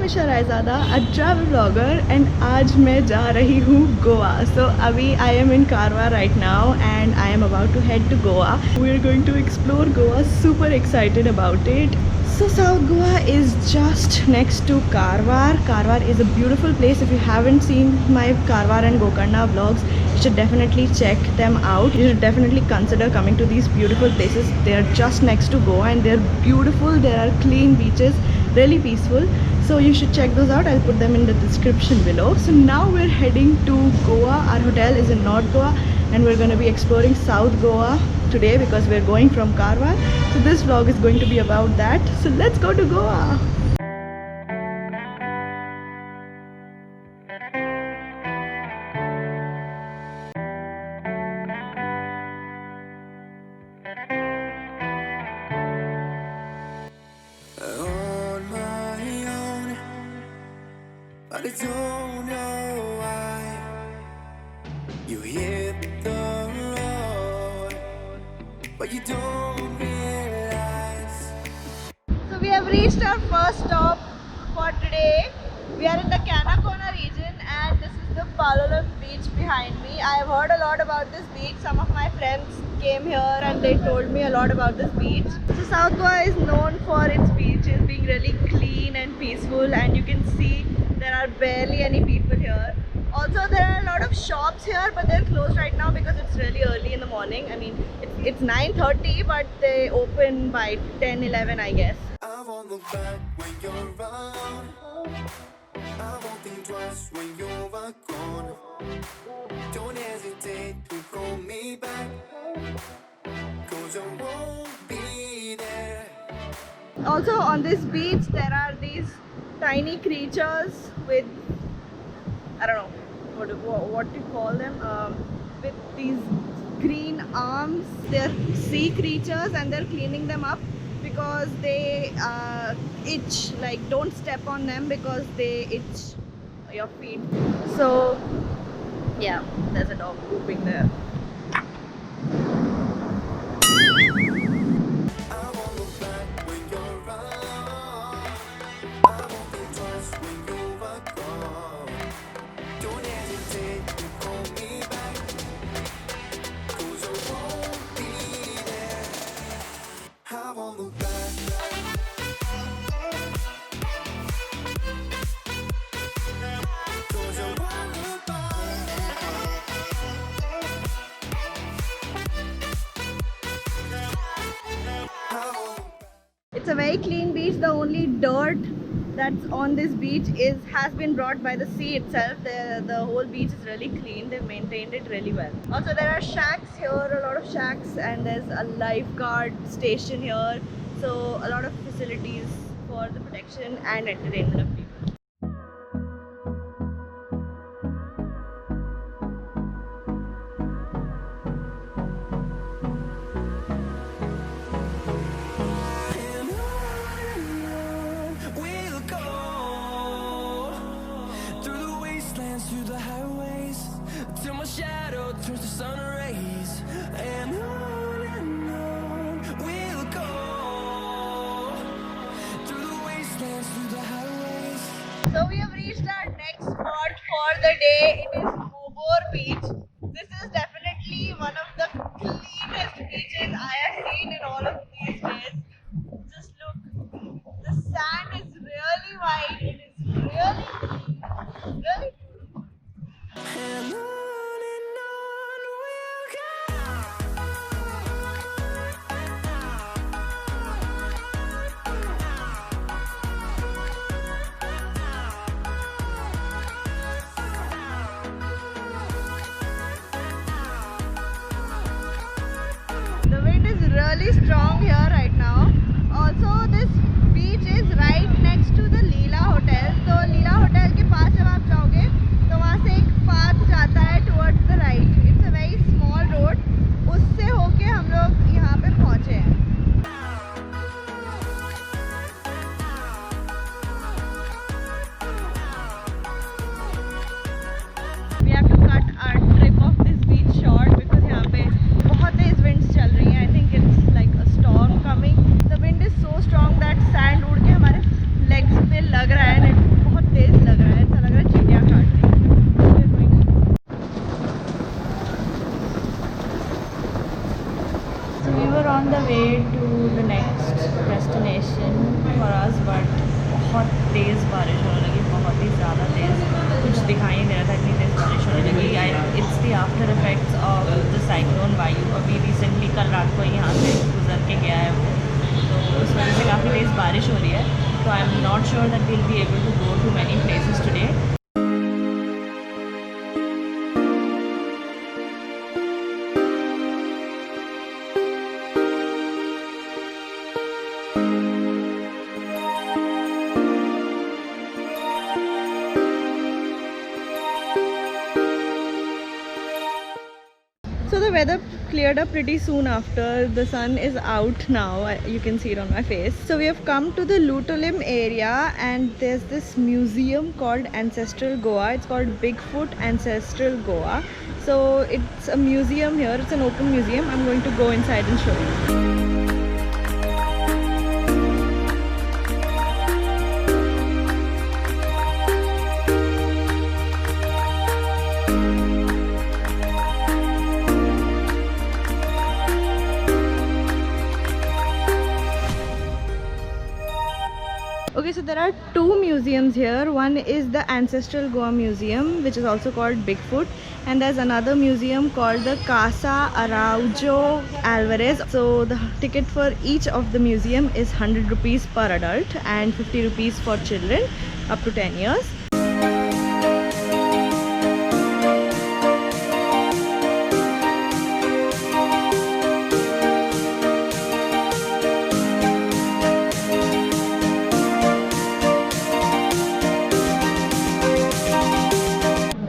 Misha Raizada, a travel vlogger, and आज मैं जा रही हूँ गोवा. So अभी I am in Karwar right now and I am about to head to Goa. We are going to explore Goa. Super excited about it. So South Goa is just next to Karwar. Karwar is a beautiful place. If you haven't seen my Karwar and Gokarna vlogs, you should definitely check them out. You should definitely consider coming to these beautiful places. They are just next to Goa and they're beautiful. There are clean beaches, really peaceful. So you should check those out. I'll put them in the description below. So now we're heading to Goa. Our hotel is in North Goa and we're going to be exploring South Goa today because we're going from Karwar. So this vlog is going to be about that. So let's go to Goa. On my own, but I don't know why you hit the road, but you don't realize. So we have reached our first stop for today. We are in the Canacona region and this is the Palolem beach behind me. I have heard a lot about this beach. Some of my friends came here and they told me a lot about this beach. So South Goa is known for its beaches being really clean and peaceful, and you can see there are barely any people here. Also there are a lot of shops here, but they're closed right now because it's really early in the morning. I mean it's 9:30 but they open by 10-11 I guess. I won't look back when you're around. I won't think twice when you're gone. Don't hesitate to call me back, 'cause I won't be there. Also on this beach there are these tiny creatures with, I don't know what to call them, with these green arms. They're sea creatures and they're cleaning them up because they itch. Like, don't step on them because they itch your feet. So yeah, there's a dog pooping there. I won't look back when you're around. I won't think twice when you're gone. Don't hesitate to call me back, 'cause I won't be there. I won't look back. 'Cause I won't look back. I won't. It's a very clean beach. The only dirt that's on this beach has been brought by the sea itself. The whole beach is really clean. They've maintained it really well. Also there are shacks here, a lot of shacks, and there's a lifeguard station here. So a lot of facilities for the protection and entertainment of people. And on we'll go, through the wastelands, through the highways, till my shadow turns to sun rays. And on we'll go, through the wastelands, through the highways. So we have reached our next spot for the day. It is Ubor Beach. This is definitely one of the cleanest beaches I have seen in all of these days. Just look, the sand is really white. It is really clean, really. And on we'll go. The wind is really strong here right now. Also, this beach is right next to the Leela Hotel. So Leela Hotel के पास जब आप जाओगे तो वहाँ से एक path जाता है towards the right. It's a very small road. उससे होके हम लोग यहाँ पे पहुँचे हैं. We have to cut our trip of this beach short because यहाँ पे बहुत तेज winds चल रही हैं. I think it's like a storm. on the way to the next destination for us, but बहुत तेज़ बारिश होने लगी, बहुत ही ज़्यादा तेज़, कुछ दिखाई नहीं दे रहा था, इतनी तेज़ बारिश होने लगी. It's the after effects of the cyclone वायु. अभी रिसेंटली कल रात को यहाँ से गुजर के गया है वो, तो उस वजह से काफ़ी तेज़ बारिश हो रही है. तो I am not sure that we'll be able to go to many places today. So the weather cleared up pretty soon after. The sun is out now. You can see it on my face. So we have come to the Lutolim area, and there's this museum called Ancestral Goa. It's called Bigfoot Ancestral Goa. So it's a museum here. It's an open museum. I'm going to go inside and show you. Okay, so there are two museums here. One is the Ancestral Goa Museum, which is also called Bigfoot, and there's another museum called the Casa Araujo Alvarez. So the ticket for each of the museum is 100 rupees per adult and 50 rupees for children up to 10 years.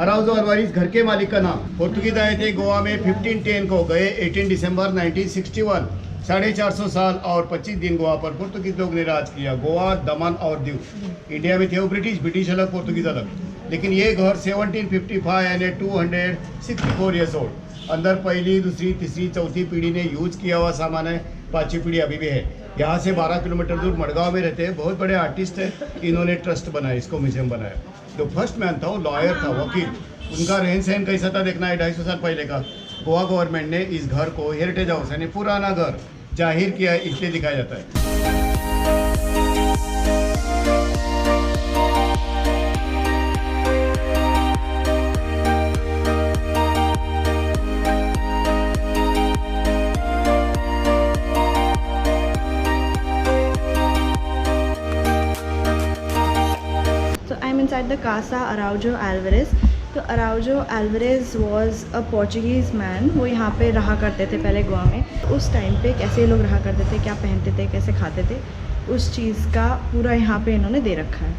Araujo Alvares घर के मालिक का नाम. पोर्तुगीज आए थे गोवा में 1510 को, गए 18 दिसंबर 1961. 450 साल और 25 दिन गोवा पर पोर्तुगीज लोग ने राज किया. गोवा, दमन और दीव इंडिया में थे वो ब्रिटिश अलग, पोर्तुगीज अलग. लेकिन ये घर 1755 यानी 264 ईयर्स ओल्ड. अंदर पहली, दूसरी, तीसरी, चौथी पीढ़ी ने यूज किया हुआ सामान है. पांचवी पीढ़ी अभी भी है. यहाँ से 12 किलोमीटर दूर मडगांव में रहते हैं. बहुत बड़े आर्टिस्ट है. इन्होंने ट्रस्ट बनाया, इसको म्यूजियम बनाया. जो फर्स्ट मैन था वो लॉयर था, वकील. उनका रहन सहन कैसा था देखना है. 250 साल पहले का. गोवा गवर्नमेंट ने इस घर को हेरिटेज हाउस यानी पुराना घर जाहिर किया, इसलिए दिखाया जाता है. Inside the Casa Araujo Alvarez. तो Araujo Alvarez was a Portuguese man. वो यहाँ पे रहा करते थे पहले गोवा में. उस टाइम पे कैसे लोग रहा करते थे, क्या पहनते थे, कैसे खाते थे, उस चीज़ का पूरा यहाँ पे इन्होंने दे रखा है.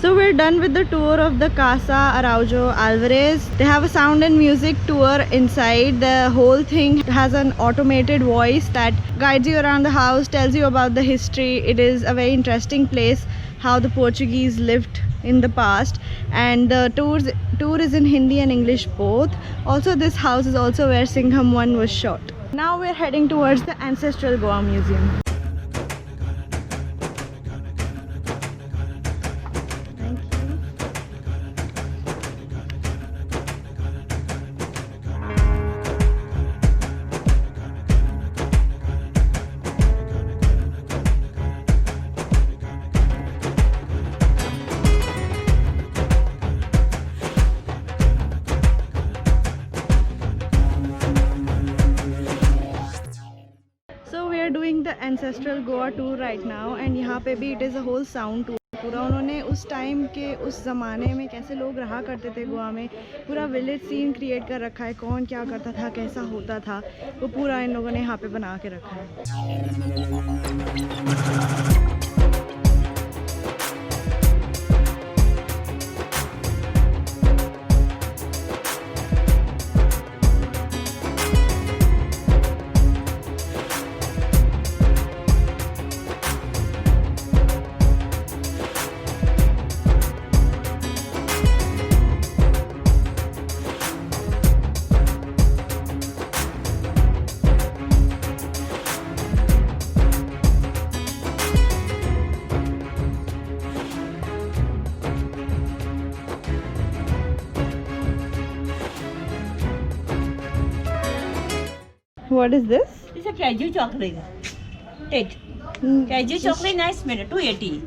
So we're done with the tour of the Casa Araujo Alvarez. They have a sound and music tour inside. The whole thing has an automated voice that guides you around the house, tells you about the history. It is a very interesting place, how the Portuguese lived in the past, and the tour is in Hindi and English both. Also, this house is also where Singham 1 was shot. Now we're heading towards the Ancestral Goa Museum. Doing the Ancestral Goa tour right now, and यहाँ पे भी it is a whole sound tour. पूरा उन्होंने उस time के उस ज़माने में कैसे लोग रहा करते थे गोवा में, पूरा विलेज सीन क्रिएट कर रखा है, कौन क्या करता था, कैसा होता था, वो पूरा इन लोगों ने यहाँ पे बना के रखा है। What is this? It's a cashew chocolate. Take. Cashew chocolate nice minute, 280.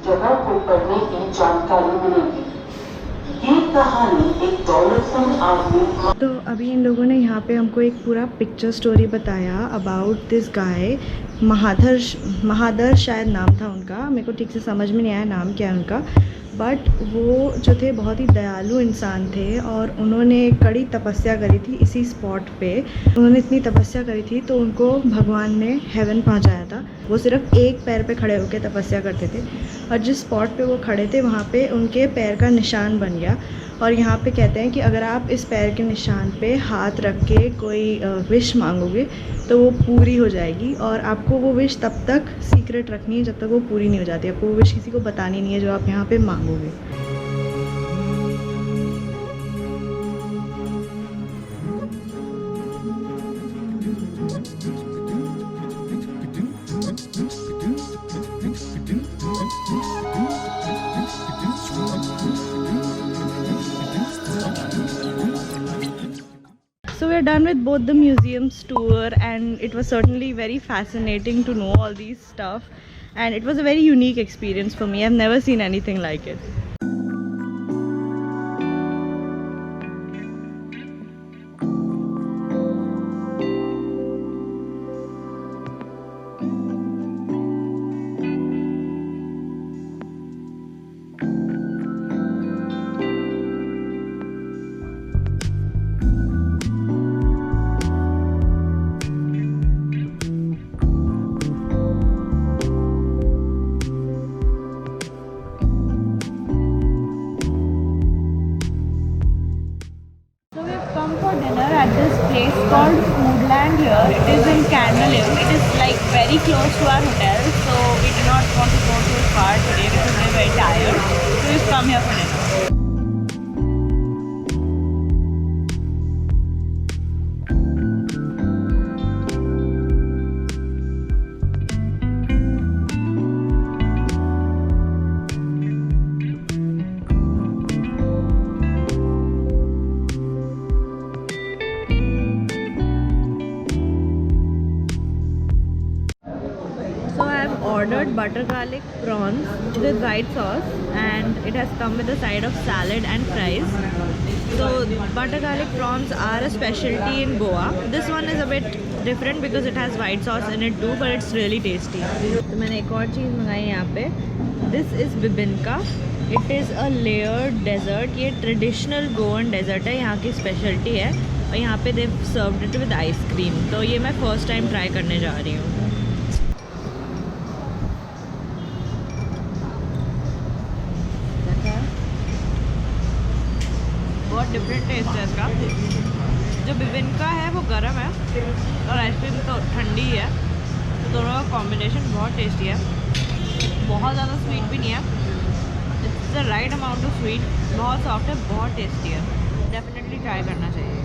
जगह को पढ़ने की जानकारी मिलेगी। ये कहानी एक दौलतमंद आदमी तो अभी इन लोगों ने यहाँ पे हमको एक पूरा पिक्चर स्टोरी बताया अबाउट दिस गाय। महादर शायद नाम था उनका, मेरे को ठीक से समझ में नहीं आया नाम क्या है उनका, बट वो जो थे बहुत ही दयालु इंसान थे और उन्होंने कड़ी तपस्या करी थी इसी स्पॉट पे। उन्होंने इतनी तपस्या करी थी तो उनको भगवान ने हेवन पहुंचाया था। वो सिर्फ एक पैर पे खड़े होकर तपस्या करते थे और जिस स्पॉट पे वो खड़े थे वहाँ पे उनके पैर का निशान बन गया। और यहाँ पे कहते हैं कि अगर आप इस पैर के निशान पे हाथ रख के कोई विश मांगोगे तो वो पूरी हो जाएगी, और आपको वो विश तब तक सीक्रेट रखनी है जब तक वो पूरी नहीं हो जाती। आपको वो विश किसी को बतानी नहीं है जो आप यहाँ पे मांगोगे। So we're done with both the museums tour, and it was certainly very fascinating to know all these stuff, and it was a very unique experience for me. I've never seen anything like it. At this place called Foodland here. It is in Candalum. It is like very close to our hotel, so we do not want to go too far today because we're very tired. So we've come here for dinner. Ordered butter garlic prawns with white sauce, and it has come with a side of salad and fries. So butter garlic prawns are a specialty in Goa. This one is a bit different because it has white sauce in it too, but it's really tasty. तो मैंने एक और चीज़ मंगाई यहाँ पे. This is bibinka. It is a layered dessert. ये traditional Goan dessert है, यहाँ की specialty है, और यहाँ पे they've served it with ice cream. तो ये मैं first time try करने जा रही हूँ. बहुत डिफरेंट टेस्ट है इसका. जो बिबिनका है वो गर्म है और आइसक्रीम तो ठंडी है, तो दोनों का कॉम्बिनेशन बहुत टेस्टी है. बहुत ज़्यादा स्वीट भी नहीं है. It's the right amount of sweet, बहुत सॉफ्ट है, बहुत टेस्टी है, डेफिनेटली ट्राई करना चाहिए।